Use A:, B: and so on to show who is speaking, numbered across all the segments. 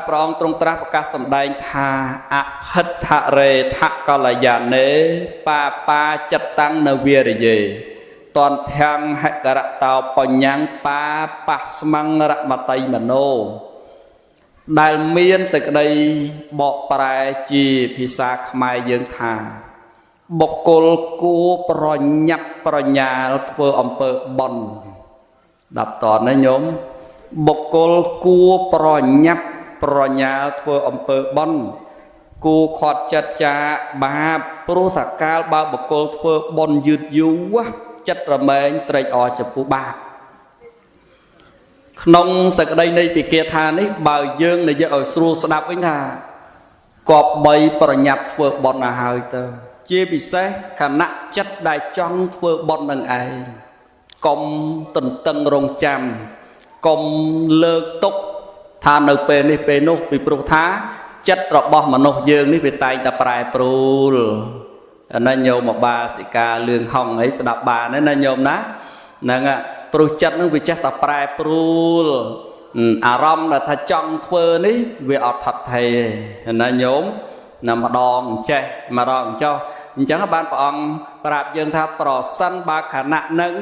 A: พระองค์ทรงตรัสประกาศសម្ដែងថាអហិដ្ឋរេថកល្យានេបាបាចិត្តតាំងនៅវិរិយេតនធាំងហករតោបញ្ញੰបាបស្មង្រមតៃមโนដែលមានសេចក្តីបកប្រែជាភាសាខ្មែរយើងថាបុគ្គលគួរប្រញាប់ប្រញាល់ធ្វើអំពើបុណ្យដល់តនណាញោមបុគ្គលគួរប្រញាប់ប្រញាល់ធ្វើអំពើបុណ្យគួរខាត់ចិត្តចាបាបព្រោះថាកាលបើបុគ្គលធ្វើបុណ្យយឺតយូរចិត្តរមែងត្រេកអរចំពោះបាបក្នុងសក្តីនៃពិគាថានេះបើយើងនិយាយឲ្យស្រួលស្ដាប់វិញថាគប្បីប្រញាប់ធ្វើបុណ្យឲ្យហើយទៅជាពិសេសខណៈចិត្តដែលចង់ធ្វើបុណ្យនឹងឯងកុំទន្ទឹងរង់ចាំកុំលើកទុកថានៅពេលនេះពេលនោះពីព្រោះថាចិត្តរបស់មនុស្សយើងនេះវាតែងតែប្រែប្រួលណាញោមបាសិកាលឿងហុងអីស្ដាប់បានណាញោមណាហ្នឹងព្រោះចិត្តនឹងវាចេះតែប្រែប្រួលអារម្មណ៍ដែលថាចង់ធ្វើនេះវាអត់ថត់ថេរណាញោមណាម្ដងចេះម្ដងចុះអញ្ចឹងបានព្រះអង្គប្រាប់យើងថាប្រសិនបើខណៈនឹង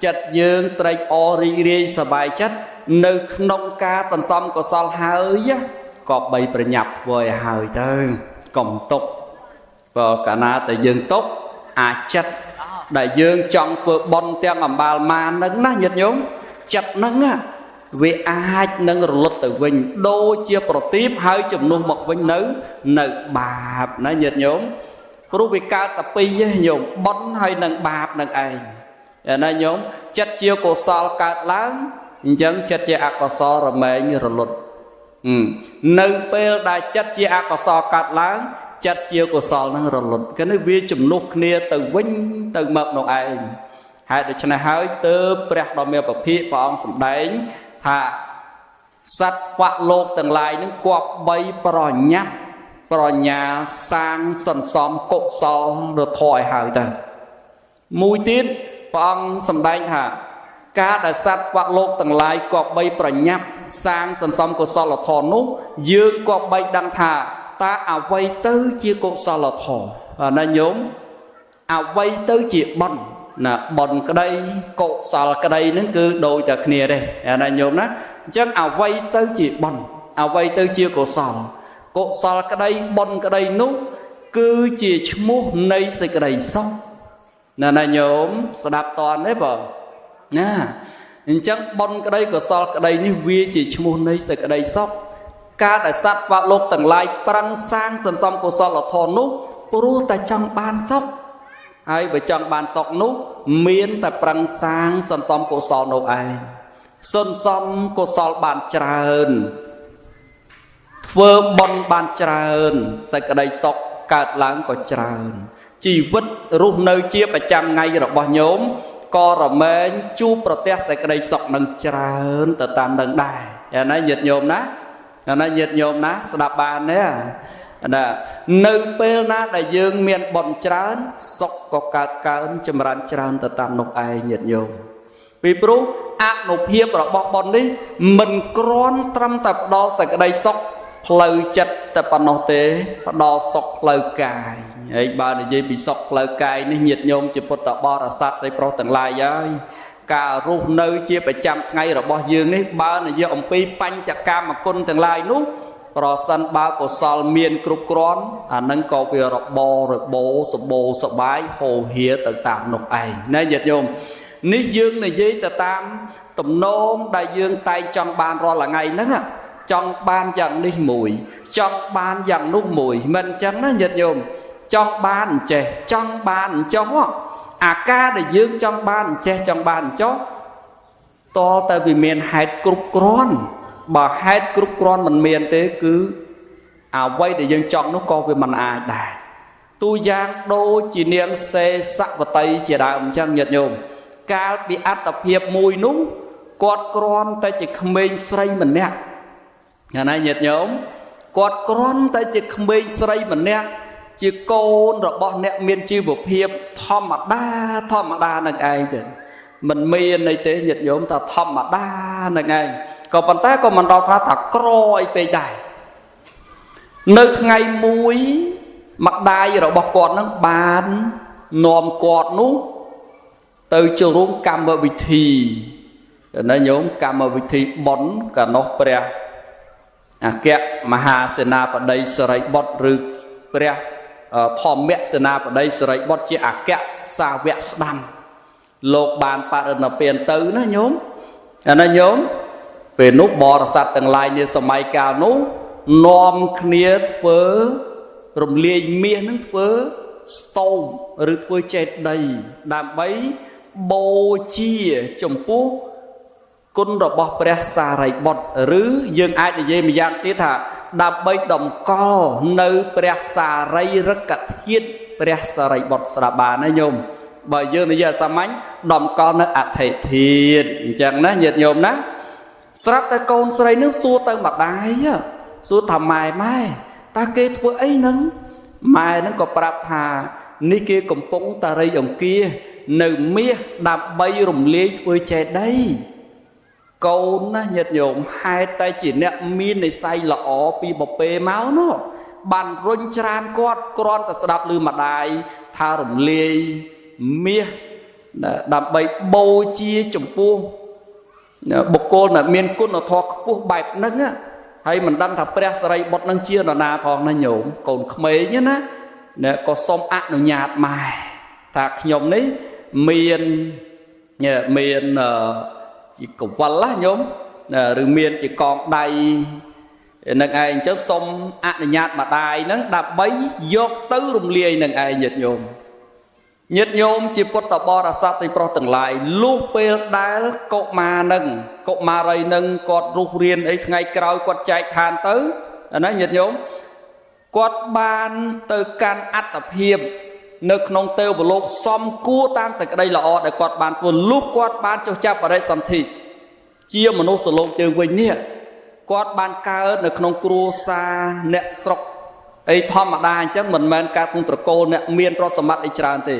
A: ចិត្តយើងត្រេកអររីករាយសប្បាយចិត្តនៅក្នុងការសន្សំកុសលហើយក៏បីប្រញាប់ធ្វើឲ្យហើយទៅកុំទុកបើកាលណាតែយើងទុកអាចចិត្តដែលយើងចង់ធ្វើបុណ្យទាំងអំបាលមានហ្នឹងណាញាតិញោមចិត្តហ្នឹងវាអាចនឹងរលត់ទៅវិញដូចជាប្រទីបហើយជំនួសមកវិញនៅបាបណាញាតិញោមព្រោះវាកើតតែពីរញោមបុណ្យហើយនឹងបាបនឹងឯងណាញោមចិត្តជាកុសលកើតឡើងអញ្ចឹងចិត្តជាអកុសលរមែងរលត់នៅពេលដែលចិត្តជាអកុសលកើតឡើងចិត្តជាកុសលនឹងរលត់គឺនេះវាជំនួសគ្នាទៅវិញទៅមកនោះឯងហើយដូច្នេះហើយទើបព្រះដ៏មានពភិព្រះអង្គសម្ដែងថាសត្វវៈលោកទាំងឡាយនឹងគប្បីប្រញាប់ប្រញាល់សាងសន្សំកុសលរធឲ្យហើយទៅមួយទៀតព្រះអង្គសម្ដែងថាការដែលសត្វវៈលោកទាំងឡាយគប្បីប្រញាប់សាងសន្សំកុសលធម៌នោះយើងគប្បីដឹងថាតើអ្វីទៅជាកុសលធម៌ណាញោមអ្វីទៅជាបុណ្យណាបុណ្យក្តីកុសលក្តីហ្នឹងគឺដូចតែគ្នាទេណាញោមណាអញ្ចឹងអ្វីទៅជាបុណ្យអ្វីទៅជាកុសលកុសលក្តីបុណ្យក្តីនោះគឺជាឈ្មោះនៃសេចក្តីសុខណាញោមស្ដាប់តន់ទេបងណាអញ្ចឹងបុណ្យក្តីកុសលក្តីនេះវាជាឈ្មោះនៃសេចក្តីសុខការដែលសត្វវៈលោកទាំងឡាយប្រឹងសាងសន្សំកុសលធម៌នោះព្រោះតែចង់បានសុខហើយបើចង់បានសុខនោះមានតែប្រឹងសាងសន្សំកុសលនោះឯងសន្សំកុសលបានច្រើនធ្វើបុណ្យបានច្រើនសេចក្តីសុខកើតឡើងក៏ច្រើនជីវិតរស់នៅជាប្រចាំថ្ងៃរបស់ញោមក៏រមែងជួបប្រទះសេចក្តីសុខនឹងច្រើនទៅតាមនឹងដែរយ៉ាងណាញាតិញោមណាញាតិញោមណាស្ដាប់បានទេណានៅពេលណាដែលយើងមានបុណ្យច្រើនសុខក៏កើតកើនចម្រើនច្រើនទៅតាមនោះឯងញាតិញោមពីព្រោះអនុភាពរបស់បុណ្យនេះមិនគ្រាន់ត្រឹមតែផ្ដល់សេចក្តីសុខផ្លូវចិត្តតែប៉ុណ្ណោះទេផ្ដល់សុខផ្លូវកាយហើយបើនិយាយពីសុខផ្លូវកាយនេះញាតិញោមជាពុទ្ធបរិស័ទស្រីប្រុសទាំងឡាយហើយការរស់នៅជាប្រចាំថ្ងៃរបស់យើងនេះបើនិយាយអំពីបញ្ចកម្មគុណទាំងឡាយនោះប្រសិនបើកុសលមានគ្រប់គ្រាន់អានឹងក៏វារបសម្បូរសបាយហូរហៀទៅតាមនោះឯងណាញាតិញោមនេះយើងនិយាយទៅតាមទំនោរដែលយើងតែងចង់បានរាល់ថ្ងៃហ្នឹងចង់បានយ៉ាងនេះមួយចង់បានយ៉ាងនោះមួយមិនអញ្ចឹងណាញាតិញោមចង់បានអញ្ចេះចង់បានអញ្ចោះអាការដែលយើងចង់បានអញ្ចេះចង់បានអញ្ចោះតតែវាមានហេតុគ្រប់គ្រាន់បើហេតុគ្រប់គ្រាន់មិនមានទេគឺអ្វីដែលយើងចង់នោះក៏វាមិនអាចដែរទូយ៉ាងដូចជានាងសេសវតីជាដើមអញ្ចឹងញាតិញោមកាលពីអត្តភាពមួយនោះគាត់គ្រាន់តែជាក្មេងស្រីម្នាក់ណាញាតិញោមគាត់គ្រាន់តែជាក្មេងស្រីម្នាក់ជាកូនរបស់អ្នកមានជីវភាពធម្មតានឹងឯងទៅមិនមានអីទេញាតិញោមតែធម្មតានឹងឯងក៏ប៉ុន្តែក៏មិនដល់ថាក្រអីពេកដែរ នៅថ្ងៃមួយម្ដាយរបស់គាត់នឹងបាននាំគាត់នោះទៅចូលរួមកម្មវិធីណាញោមកម្មវិធីបុណ្យកាលនោះព្រះអគ្គមហាសេនាបតីសិរីបុត្រឬព្រះធម្មសេនាបតីសិរីបុត្រជាអគ្គសាវកស្ដាំលោកបានបរិនិព្វានទៅណាញោមណាញោមពេលនោះបរិស័ទទាំងឡាយនាសម័យកាលនោះនាំគ្នាធ្វើរំលាយមាសនឹងធ្វើស្ទោមឬធ្វើចេតិយដើម្បីបូជាចំពោះគុណរបស់ព្រះសារីបុត្រឬយើងអាចនិយាយម្យ៉ាងទៀតថាដើម្បីតម្កល់នៅព្រះសារីរិកធាតុព្រះសារីបុត្រស្ដាប់បានណាញោមបើយើងនិយាយសាមញ្ញតម្កល់នៅអធិធាតុអញ្ចឹងណាញាតិញោមណាស្រាប់តែកូនស្រីនឹងសួរទៅម្ដាយសួរថាម៉ែតើគេធ្វើអីហ្នឹងម៉ែនឹងក៏ប្រាប់ថានេះគេកំពុងតារីអង្គានៅមាសដើម្បីរំលាយធ្វើចេតិយកូនណាញាតិញោមហេតុតែជាអ្នកមាននិស្ស័យល្អពីបពេមកនោះបានរុញច្រានគាត់គ្រាន់តែស្ដាប់ឮម្ដាយថារំលាយមាសដើម្បីបូជាចំពោះបុគ្គលដែលមានគុណធម៌ខ្ពស់បែបហ្នឹងហើយមិនដឹងថាព្រះសារីបុត្រនឹងជានរណាផងណាញោមកូនក្មេងណាក៏សូមអនុញ្ញាតម៉ែថាខ្ញុំនេះមានជាកវលណាញោមឬមានជាកងដៃនឹងឯងអញ្ចឹងសូមអនុញ្ញាតម្ដាយហ្នឹងដើម្បីយកទៅរំលាយនឹងឯងញាតិញោមជាពុទ្ធបរិស័ទស្រីប្រុសទាំងឡាយលុះពេលដែលកុមារនឹងកុមារីនឹងគាត់រុះរៀនអីថ្ងៃក្រោយគាត់ចែកឋានទៅណាញាតិញោមគាត់បានទៅកាន់អត្តភាពនៅក្នុងទេវលោកសំគួរតាមសេចក្តីល្អដែលគាត់បានធ្វើលុះគាត់បានចុះចាប់បរិសន្ធិជាមនុស្សលោកជើងវិញនេះគាត់បានកើតនៅក្នុងគ្រួសារអ្នកស្រុកអីធម្មតាអញ្ចឹងមិនមែនកើតក្នុងត្រកូលអ្នកមានទ្រព្យសម្បត្តិអីច្រើនទេ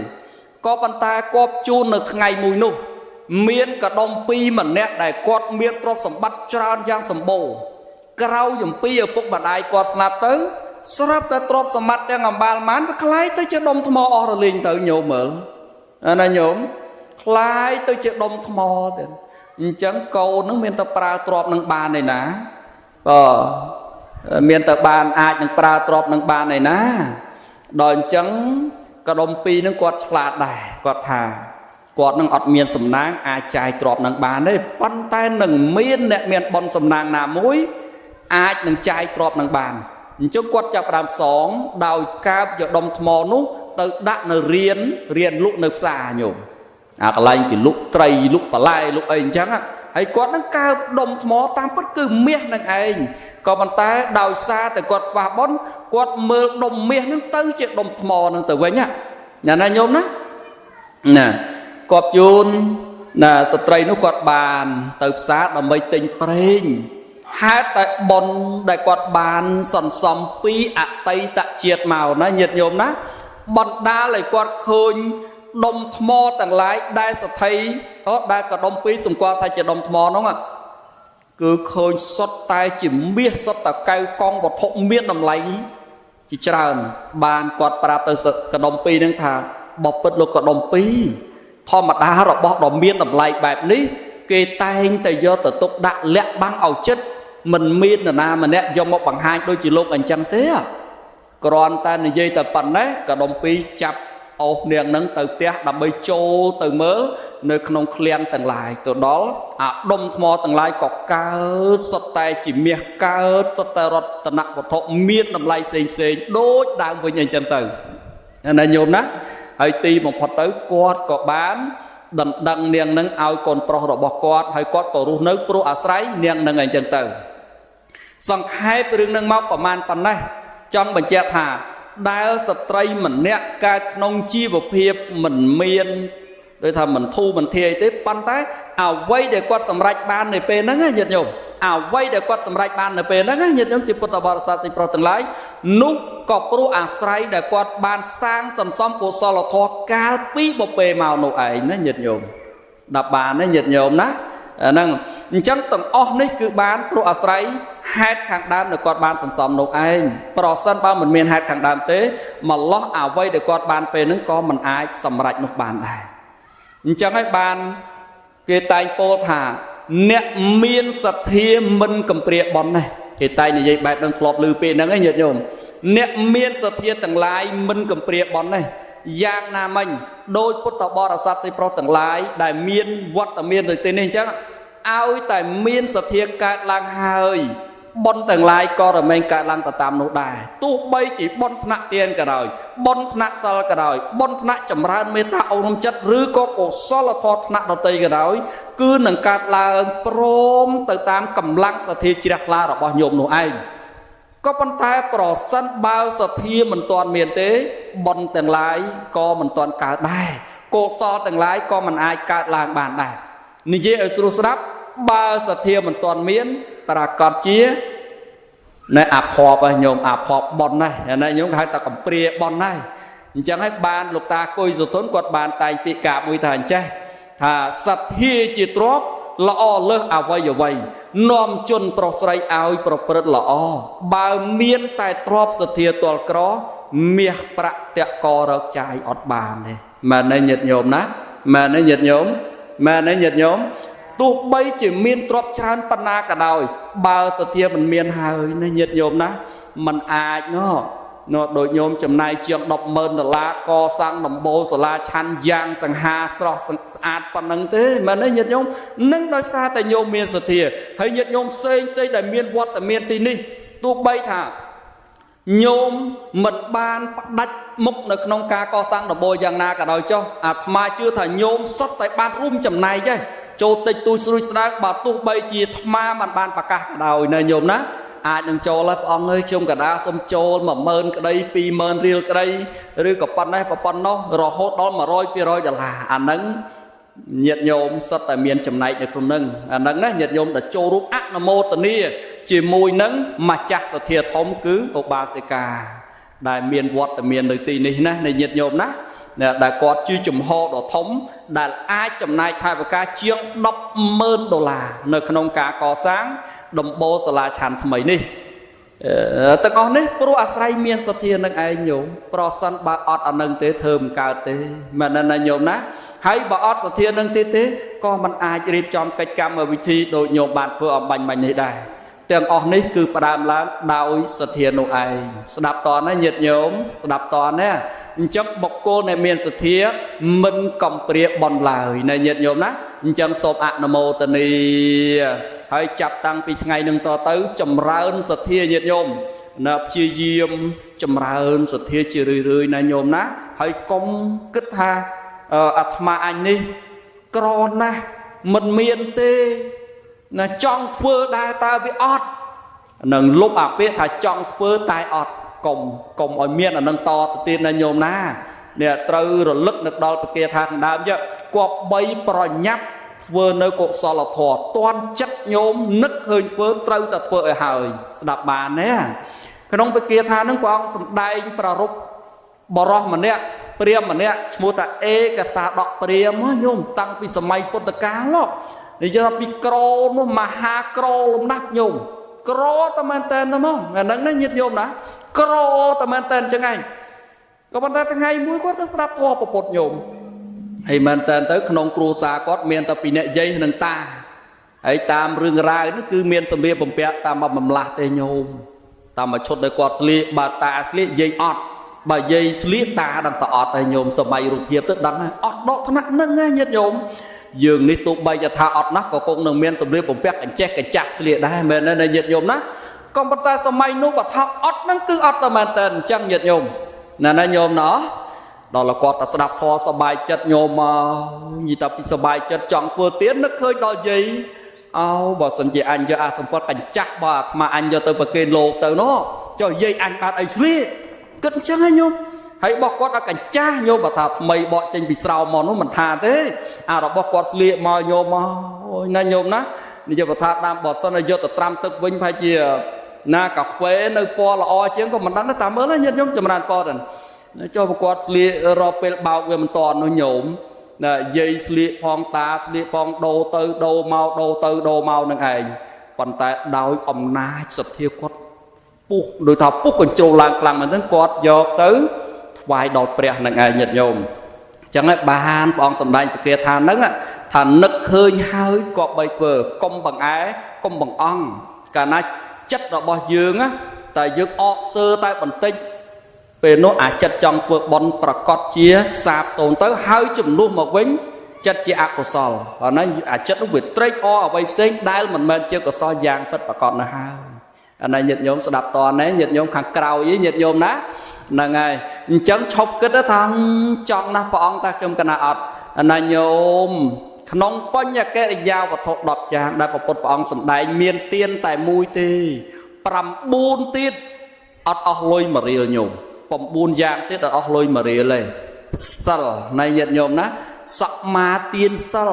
A: ក៏ប៉ុន្តែគាត់ជូននៅថ្ងៃមួយនោះមានកដុំពីរម្នាក់ដែលគាត់មានទ្រព្យសម្បត្តិច្រើនយ៉ាងសម្បូរក្រោយអំពីឪពុកម្ដាយគាត់ស្លាប់ទៅស្រាប់តែទ្រព្យសម្បត្តិទាំងអំបាលម៉ានវាคล้ายទៅជាដុំថ្មអស់រលីងទៅញោមមើលណាញោមคล้ายទៅជាដុំថ្មទៅអញ្ចឹងកូននឹងមានតែប្រើទ្រព្យនឹងបានឯណាមានតែបានអាចនឹងប្រើទ្រព្យនឹងបានឯណាដល់អញ្ចឹងកដុំពីរនឹងគាត់ឆ្លាតដែរគាត់ថាគាត់នឹងអត់មានសំណាងអាចចាយទ្រព្យនឹងបានទេប៉ុន្តែនឹងមានអ្នកមានបុណ្យសំណាងណាមួយអាចនឹងចាយទ្រព្យនឹងបានអញ្ចឹងគាត់ចាប់ផ្ដើមសងដោយកើបយកដុំថ្មនោះទៅដាក់នៅរៀនលុកនៅផ្សារញោមអាកន្លែងគេលុកត្រីលុកបន្លែលុកអីអញ្ចឹងហើយគាត់នឹងកើបដុំថ្មតាមពិតគឺមាសនឹងឯងក៏ប៉ុន្តែដោយសារតែគាត់ខ្វះបុណ្យគាត់មើលដុំមាសនឹងទៅជាដុំថ្មនឹងទៅវិញណាញោមណាគាត់ជូនស្ត្រីនោះគាត់បានទៅផ្សារដើម្បីទិញប្រេងហេតុតែបុណ្យដែលគាត់បានសន្សំពីអតីតជាតិមកណាញាតិញោមណាបណ្ដាលឲ្យគាត់ឃើញដុំថ្មទាំងឡាយដែលសទ្ធិដែលក៏ដុំពីរសម្គាល់ថាជាដុំថ្មនោះគឺឃើញសុទ្ធតែជាមាសសុទ្ធតែកៅកងវត្ថុមានតម្លៃជាច្រើនបានគាត់ប្រាប់ទៅកដុំពីរនឹងថាបពិតលោកកដុំពីរធម្មតារបស់ដ៏មានតម្លៃបែបនេះគេតែងតែយកទៅទុកដាក់លាក់បាំងឲ្យចិត្តមិនមាននរណាម្នាក់យកមកបង្ហាញដូចជាលោកអញ្ចឹងទេគ្រាន់តែនិយាយតែប៉ុណ្ណេះកដុំពីរចាប់អូសនាងនឹងទៅផ្ទះដើម្បីចូលទៅមើលនៅក្នុងឃ្លាំងទាំងឡាយទៅដល់អាដុំថ្មទាំងឡាយក៏កើតសុទ្ធតែជាមាសកើតសុទ្ធតែរតនវត្ថុមានតម្លៃផ្សេងដូចដើមវិញអញ្ចឹងទៅណាញោមណាហើយទីបំផុតទៅគាត់ក៏បានដណ្ដឹងនាងនឹងឲ្យកូនប្រុសរបស់គាត់ហើយគាត់ក៏រស់នៅព្រោះអាស្រ័យនាងនឹងអញ្ចឹងទៅសង្ខេបរឿងនឹងមកប្រមាណប៉ុណ្ណេះចង់បញ្ជាក់ថាដែលស្ត្រីម្នាក់កើតក្នុងជីវភាពមិនមានដោយថាមិនធូរមិនធាយទេប៉ុន្តែអ្វីដែលគាត់សម្រេចបាននៅពេលហ្នឹងញាតិញោមអ្វីដែលគាត់សម្រេចបាននៅពេលហ្នឹងញាតិញោមជាពុទ្ធបរិស័ទស្រីប្រុសទាំងឡាយនោះក៏ព្រោះអាស្រ័យដែលគាត់បានសាងសន្សំកុសលធម៌កាលពីបពេមកនោះឯងណាញាតិញោមដល់បានណាញាតិញោមណាហ្នឹងអញ្ចឹងទាំងអស់នេះគឺបានព្រោះអាស្រ័យហ ហេតុខាងដើមដែលគាត់បានសន្សំនោះឯងប្រសិនបើមិនមានហេតុខាងដើមទេម្លោះអ្វីដែលគាត់បានពេលហ្នឹងក៏មិនអាចសម្រេចនោះបានដែរអញ្ចឹងហើយបានគេតែងពោលថាអ្នកមានសទ្ធាមិនកំព្រាបន់នេះគេតែងនិយាយបែបហ្នឹងធ្លាប់ឮពេលហ្នឹងឯងញាតិញោមអ្នកមានសទ្ធាទាំងឡាយមិនកំព្រាបន់នេះយ៉ាងណាមិញដោយពុទ្ធបរិស័ទស្រីប្រុសទាំងឡាយដែលមានវត្តមានដូចទេនេះអញ្ចឹងឲ្យតែមានសទ្ធាកើតឡើងហើយបុណ្យទាំងឡាយក៏រមែងកើតឡើងទៅតាមនោះដែរទោះបីជាបុណ្យថ្នាក់ទានក៏ដោយបុណ្យថ្នាក់សិលក៏ដោយបុណ្យថ្នាក់ចម្រើនមេត្តាអប់រំចិត្តឬក៏កុសលធម៌ថ្នាក់ដទៃក៏ដោយគឺនឹងកើតឡើងព្រមទៅតាមកម្លាំងសទ្ធាជ្រះថ្លារបស់ញោមនោះឯងក៏ប៉ុន្តែប្រសិនបើសទ្ធាមិនទាន់មានទេបុណ្យទាំងឡាយក៏មិនទាន់កើតដែរកុសលទាំងឡាយក៏មិនអាចកើតឡើងបានដែរនិយាយឲ្យស្រួលស្ដាប់បើសទ្ធាមិនទាន់មានប្រកាសជានៅអភ័ព្វញោមអភ័ព្វបុណ្យណាស់ញោមគេហៅថាកំព្រាបុណ្យណាស់អញ្ចឹងហើយបានលោកតាគុយសុធនគាត់បានតែងពាក្យកាបមួយថាអញ្ចេះថាសទ្ធាជាទ្រព្យល្អលើសអ្វីអ្វីនាំជនប្រុសស្រីឲ្យប្រព្រឹត្តល្អបើមានតែទ្រព្យសទ្ធាទាល់ក្រមាសប្រាក់តករកចាយអត់បានទេមែនទេញាតិញោមណាមែនទេញាតិញោមមែនទេញាតិញោមទោះបីជាមានទ្រព្យច្រើនប៉ុណ្ណាក៏ដោយបើសទ្ធាមិនមានហើយណាញាតិញោមណាมันអាចដូចញោមចំណាយជាង $10,000 កសាងដំបូលសាលាឆាន់យ៉ាងសង្ហាស្រស់ស្អាតប៉ុណ្ណឹងទេមែនទេញាតិញោមនឹងដោយសារតែញោមមានសទ្ធាហើយញាតិញោមផ្សេងដែលមានវត្តមានទីនេះទោះបីថាញោមមិនបានផ្ដាច់មុខនៅក្នុងការកសាងដំបូលយ៉ាងណាក៏ដោយចុះអាត្មាជឿថាញោមសុទ្ធតែបានរួមចំណែកទេចូលតិចទូចស្រួយស្ដាងបើទោះបីជាអាត្មាមិនបានប្រកាសក៏ដោយណាញោមណាអាចនឹងចូលហើយព្រះអង្គអើយខ្ញុំកដាសុំចូល10000ក្តី20000រៀលក្តីឬក៏ប៉ុណ្ណេះប៉ុណ្ណោះរហូតដល់$100-200អាហ្នឹងញាតិញោមសុទ្ធតែមានចំណែកនៅក្នុងហ្នឹងអាហ្នឹងណាញាតិញោមតែចូលរួមអនុមោទនាជាមួយនឹងម្ចាស់សទ្ធាធំគឺឧបាសិកាដែលមានវត្តមាននៅទីនេះណានៃញាតិញោមណាដែលគាត់ជាចំហដ៏ធំដែលអាចចំណាយថវិកាជាង$10,000នៅក្នុងការកសាងដំបូលសាលាឆាន់ថ្មីនេះទាំងអស់នេះព្រោះអាស្រ័យមានសទ្ធានឹងឯងញោមប្រសិនបើអត់អានឹងទេធ្វើមិនកើតទេមែនណាញោមណាហើយបើអត់សទ្ធានឹងទេក៏មិនអាចរៀបចំកិច្ចកម្មវិធីដោយញោមបានធ្វើអំបញ្ញមិញនេះដែរទាំងអស់នេះគឺផ្ដើមឡើងដោយសទ្ធានោះឯងស្ដាប់តណាញាតិញោមស្ដាប់តណាអញ្ចឹងបុគ្គលដែលមានសទ្ធាមិនកំព្រាបន់ឡើយណាញាតិញោមណាអញ្ចឹងសូមអនុមោទនាហើយចាប់តាំងពីថ្ងៃនឹងតទៅចម្រើនសទ្ធាញាតិញោមណាព្យាយាមចម្រើនសទ្ធាជារឿយៗណាញោមណាហើយកុំគិតថាអាត្មាអញនេះក្រណាស់មិនមានទេណាចង់ធ្វើដែរតើវាអត់នឹងលុបអាពាក្យថាចង់ធ្វើតែអត់កុំឲ្យមានអានឹងតទៅទៀតណាញោមណានេះត្រូវរលឹកនឹកដល់ប្រគាថាខាងដើមយកគប្បីប្រញាប់ធ្វើនៅកុសលធម៌តន់ចិត្តញោមនឹកឃើញធ្វើត្រូវតែធ្វើឲ្យហើយស្ដាប់បានទេក្នុងប្រគាថានឹងព្រះអង្គសម្ដែងប្ររពបរោះម្នាក់ព្រាហ្មណ៍ម្នាក់ឈ្មោះថាអេកសាដកព្រាហ្មណ៍ញោមតាំងពីសម័យពុទ្ធកាលនិយាយថាពីក្រនោះមហាក្រលំណាស់ញោមក្រតែមែនតើហ្មងអាហ្នឹងណាញាតិញោមណាក្រតែមែនតើអញ្ចឹងឯងក៏ប៉ុន្តែថ្ងៃមួយគាត់ទៅស្ដាប់ធម៌ពុទ្ធញោមហើយមែនតើទៅក្នុងគ្រួសារគាត់មានតែពីអ្នកយាយនិងតាហើយតាមរឿងរ៉ាវនេះគឺមានសម្ភារបំពាក់តាមបំលាស់ទេញោមតាមមួយឈុតដែលគាត់ស្លៀកបើតាស្លៀកយាយអត់បើយាយស្លៀកតាដឹងតែអត់ហើយញោមសម័យរូបភាពទៅដឹងហើយអត់ដកថ្នាក់ហ្នឹងណាញាតិញោមយើងនេះទោះបីថាអត់ណាស់ក៏គង់នឹងមានសម្ភារបំពាក់កញ្ចេះកញ្ចាក់ស្លៀកដែរមែនទេញាតិញោមណាក៏ប៉ុន្តែសម័យនោះបើថាអត់ហ្នឹងគឺអត់តែមែនតើអញ្ចឹងញាតិញោមណាញោមណោះដល់គាត់តែស្ដាប់ធម៌សប្បាយចិត្តញោមមកនិយាយតែពីសប្បាយចិត្តចង់ធ្វើទៀននឹកឃើញដល់យាយបើសិនជាអញយកអាសម្ពត់កញ្ចាក់បើអាត្មាអញយកទៅប្រគេនលោកទៅនោះចុះយាយអញបានអីស្លៀកគិតអញ្ចឹងហ៎ញោមហើយរបស់គាត់ឲ្យកញ្ចាស់ញោមបើថាថ្មីបកចេញពីស្រោមមកនោះមិនថាទេអារបស់គាត់ស្លៀកមកញោមមកអូយណាញោមណានិយាយបើថាតាមបត់សិនឲ្យយកទៅត្រាំទឹកវិញប្រហែលជាណាកាហ្វេនៅពណ៌ល្អជាងក៏មិនដឹងដែរតាមមើលណាញាតិញោមចម្រើនពណ៌ទៅចុះប្រគាត់ស្លៀករកពេលបោកវាមិនតន់នោះញោមណាយាយស្លៀកផងតាស្លៀកផងដូរទៅដូរមកដូរទៅដូរមកនឹងឯង ប៉ុន្តែដោយអំណាចសទ្ធាគាត់ពុះដោយថាពុះកញ្ជ្រោលឡើងខ្លាំងមែនទេគាត់យកទៅថ្វាយដល់ព្រះនឹងឯងញាតិញោមអញ្ចឹងហើយបានព្រះអង្គសម្ដែងប្រកាសថាហ្នឹងថានឹកឃើញហើយក៏បីធ្វើកុំបង្អែកុំបង្អង់កាលណាចិត្តរបស់យើងតែយើងអកសើតែបន្តិចពេលនោះអាចិត្តចង់ធ្វើបន់ប្រកបជាសាបសូន្យទៅហើយជំនួសមកវិញចិត្តជាអកុសលហើយណាអាចិត្តនោះវាត្រេកអរអ្វីផ្សេងដែលមិនមែនជាកុសលយ៉ាងពិតប្រកបណាស់ហើយអានេះញាតិញោមស្ដាប់តនេះញាតិញោមខាងក្រោយញាតិញោមណាហ្នឹងហើយអញ្ចឹងឈប់គិតថាចង់ណាស់ព្រះអង្គតែខ្ញុំកណាអត់អាណាញោមក្នុងបញ្ញកិរិយាវត្ថុ10យ៉ាងដែលព្រះពុទ្ធព្រះអង្គសម្ដែងមានទានតែមួយទេ9ទៀតអត់អស់លុយ1រៀលញោម9យ៉ាងទៀតអត់អស់លុយ1រៀលទេសិលនៃញាតិញោមណាសមាទានសិល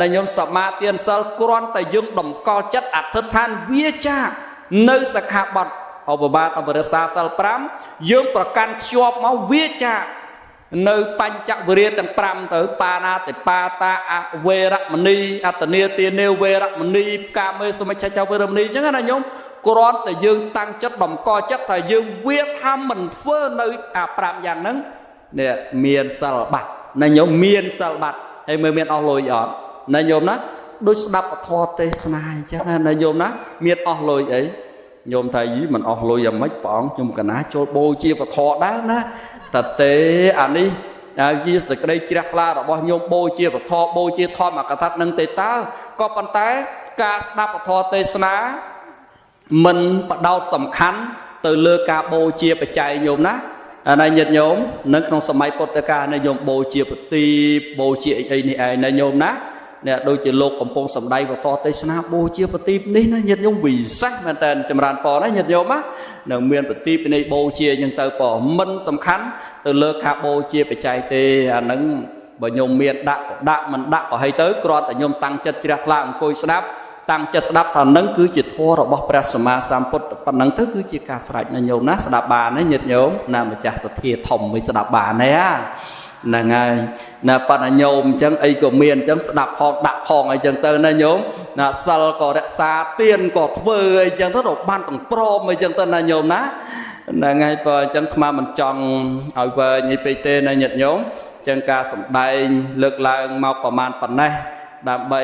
A: ណាញោមសមាទានសិលគ្រាន់តែយើងតម្កល់ចិត្តអធិដ្ឋានវាចានៅសិក្ខាបទអបបាទអបរិសាសិល5យើងប្រកាន់ខ្ជាប់មកវាចានៅបញ្ចវរិយទាំង5ទៅបាណាតិបាតាអវេរមនីអតនីទានេវេរមនីកាមេសមិច្ឆចវេរមនីអញ្ចឹងណាញោមគ្រាន់តែយើងតាំងចិត្តតម្កល់ចិត្តថាយើងវាថាមិនធ្វើនៅអា5យ៉ាងហ្នឹងនេះមានសិលប័តណាញោមមានសិលប័តហើយមើលមានអស់លុយអត់ណាញោមណាដូចស្ដាប់ពធទេសនាអញ្ចឹងណាញោមណាមានអស់លុយអីញោមថាយីមិនអស់លុយយ៉ាងម៉េចព្រះអង្គខ្ញុំកណាចូលបូជាពធដែរណាតទេអានេះវាសេចក្តីជ្រះថ្លារបស់ញោមបូជាពធបូជាធម្មកថានឹងទេតើក៏ប៉ុន្តែការស្ដាប់ពធទេសនាមិនបដោតសំខាន់ទៅលើការបូជាបច្ច័យញោមណាអានេះញាតិញោមនៅក្នុងសម័យពុទ្ធកាលនេះញោមបូជាប្រទីបូជាអីនេះឯងណាញោមណាអ្នកដូចជាលោកកំពុងសម្ដែងវត្តទេសនាបូជាប្រទីបនេះណាញាតិញោមវិសេសមែនតើចម្រើនពរណាញាតិញោមណានៅមានប្រទីបនៃបូជាអញ្ចឹងទៅពរមិនសំខាន់ទៅលើការបូជាបច្ច័យទេអាហ្នឹងបើញោមមានដាក់មិនដាក់ក៏ឲ្យទៅគ្រាន់តែញោមតាំងចិត្តជ្រះថ្លាអង្គុយស្ដាប់តាំងចិត្តស្ដាប់ថានឹងគឺជាធម៌របស់ព្រះសម្មាសម្ពុទ្ធប៉ុណ្ណឹងទៅគឺជាការស្រេចណាញោមណាស្ដាប់បានណាញាតិញោមណាម្ចាស់សទ្ធាធំមិនស្ដាប់បានទេហ្នឹងហើយណាប៉ុន្តែញោមអញ្ចឹងអីក៏មានអញ្ចឹងស្ដាប់ផងដាក់ផងអីចឹងទៅណាញោមណាសិលក៏រក្សាទានក៏ធ្វើអីចឹងទៅបានទាំងព្រមអីចឹងទៅណាញោមណាហ្នឹងហើយបើអញ្ចឹងអាត្មាមិនចង់ឲ្យវែងពេកទេណាញាតិញោមអញ្ចឹងការសម្ដែងលើកឡើងមកប្រមាណប៉ុណ្ណេះដើម្បី